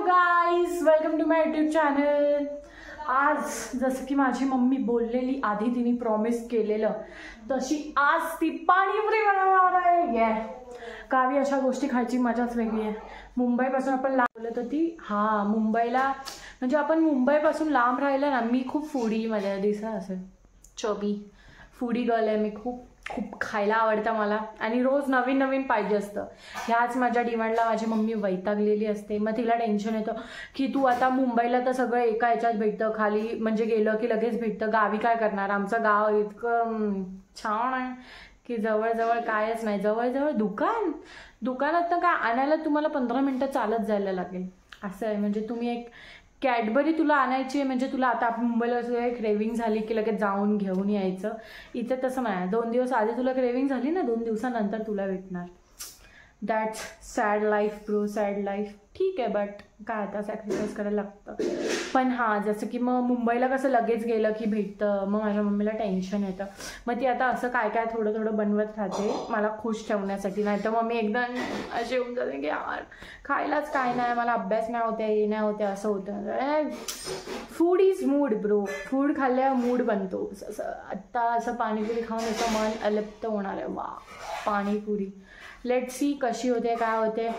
Guys, welcome to my YouTube channel. आज जसं की माझी मम्मी बोललेली, आधी तिने प्रॉमिस केलेलं तशी आज ती पाणीपुरी बनवणार आहे. गावी अशा गोष्टी खायची मजाच वेगळी आहे. मुंबईपासून आपण लांब तर ती मुंबईला म्हणजे आपण मुंबईपासून लांब राहिलं ना. मी खूप फूडी मध्ये दिसत असेल, चोबी फूडी गर्ल आहे मी. खूप खायला आवडतं मला आणि रोज नवीन नवीन पाहिजे असतं. ह्याच माझ्या डिमांडला माझी मम्मी वैतागलेली असते. मग तिला टेन्शन येतं की तू आता मुंबईला तर सगळं एका ह्याच्यात भेटतं, खाली म्हणजे गेलं की लगेच भेटतं, गावी काय करणार. आमचं गाव इतकं छान आहे की जवळजवळ कायच नाही. जवळजवळ दुकानात तर काय आणायला तुम्हाला 15 मिनटं चालत जायला लागेल असं आहे. म्हणजे तुम्ही एक कॅडबरी तुला आणायची आहे म्हणजे तुला आता आपण मुंबईला क्रेविंग झाली की लगेच जाऊन घेऊन यायचं. इथे तसं नाही. 2 दिवस आधी तुला क्रेविंग झाली ना, 2 दिवसानंतर तुला भेटणार. That's sad life bro, sad life. ठीक आहे, बट काय आता सॅक्रिफाईस करायला लागतं. पण जसं की मग मुंबईला कसं लगेच गेलं की भेटतं. मग माझ्या मम्मीला टेन्शन येतं. मग ती आता असं काय काय थोडं थोडं बनवत राहते मला खुश ठेवण्यासाठी. नाही तर मग मी एकदा असे येऊन जाते की यार खायलाच काय नाही, मला अभ्यास नाही होत्या, हे नाही होत्या, असं होतं. Food is mood bro. Food खाल्ल्यावर मूड बनतो. असं आत्ता असं पाणीपुरी खाऊन असं मन अलिप्त होणार आहे. वा, पाणीपुरी. लेट सी कशी होते, काय होते.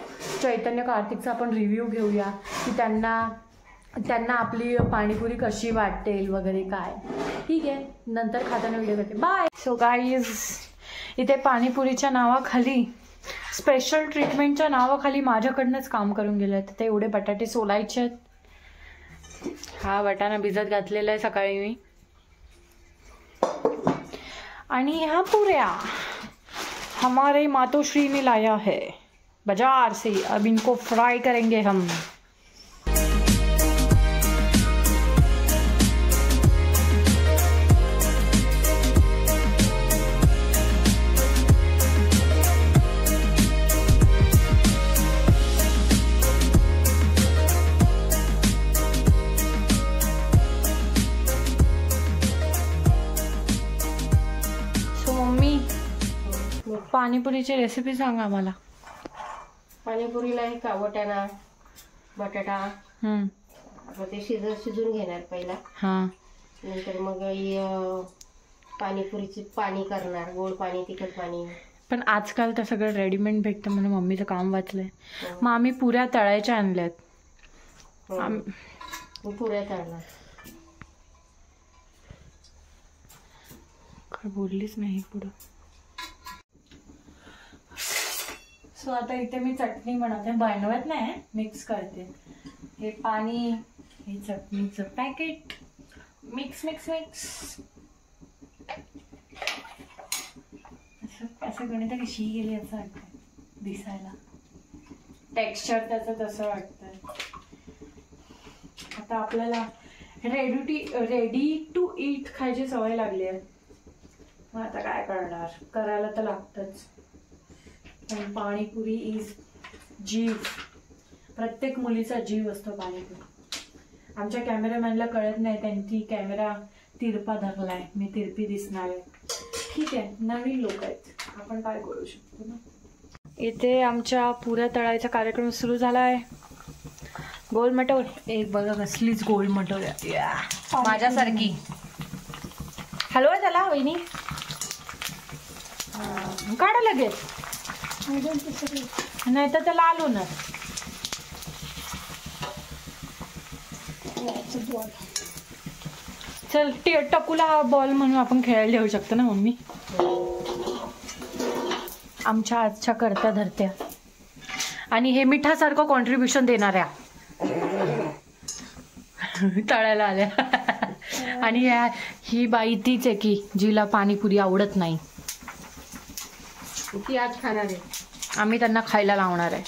चैतन्य कार्तिकचा आपण रिव्ह्यू घेऊया की त्यांना आपली पाणीपुरी कशी वाटेल वगैरे काय. ठीक आहे, नंतर खाताना व्हिडिओ करते. बाय. सो गाईज, इथे पाणीपुरीच्या नावाखाली, स्पेशल ट्रीटमेंटच्या नावाखाली माझ्याकडनंच काम करून गेलं आहे. ते एवढे बटाटे सोलायचे आहेत. हा वाटाणा भिजत घातलेला आहे सकाळी मी. आणि ह्या पुऱ्या हमारे मातोश्री ने लाया है बाजार से. अब इनको फ्राई करेंगे हम. पाणीपुरीची रेसिपी सांगा मला. पाणीपुरीला एक वाटाणा बटाटा ते शिजून घेणार पहिला. नंतर मग पाणीपुरीची पाणी करणार, गोड पाणी, तिखट पाणी. पण आजकाल तर सगळं रेडीमेड भेटतं म्हणून मम्मीचं काम वाचलंय. मग आम्ही पुऱ्या तळायच्या आणल्यात. पुऱ्या तळणार. काय बोललीच नाही पुढं. सो आता इथे मी चटणी बनवत नाही, मिक्स करते. हे पाणी, हे चटणीचं पॅकेट, मिक्स मिक्स मिक्स. असं गणित कशी गेली असं वाटतं दिसायला. टेक्स्चर त्याचं तसं वाटतं. आता आपल्याला रेडी टू ईट खायची सवय लागली आहे. मग आता काय करणार, करायला तर लागतंच. पण पाणीपुरी इज जीव. प्रत्येक मुलीचा जीव असतो पाणीपुरी. आमच्या कॅमेरामॅनला कळत नाही, त्यांनी कॅमेरा तिरपा धरलाय. मी तिरपी दिसणार आहे. ठीक आहे, नवीन लोक आहेत, आपण काय करू शकतो ना. इथे आमच्या पुऱ्या तळायचा कार्यक्रम सुरू झालाय. गोल मटोल. एक बघा कसलीच गोल मटोल माझ्यासारखी. हलवा त्याला वहिनी, काढा लगेच, नाही तर त्याला आलो ना. चल टकूला हा बॉल म्हणून आपण खेळायला देऊ शकतो ना मम्मी. आमच्या आजच्या करत्या धरत्या. आणि हे मिठासारखं कॉन्ट्रीब्युशन देणाऱ्या तळायला आल्या. आणि ही बाई तीच आहे की जिला पाणीपुरी आवडत नाही. ती आज खाणार आहे. आम्ही त्यांना खायला लावणार आहे.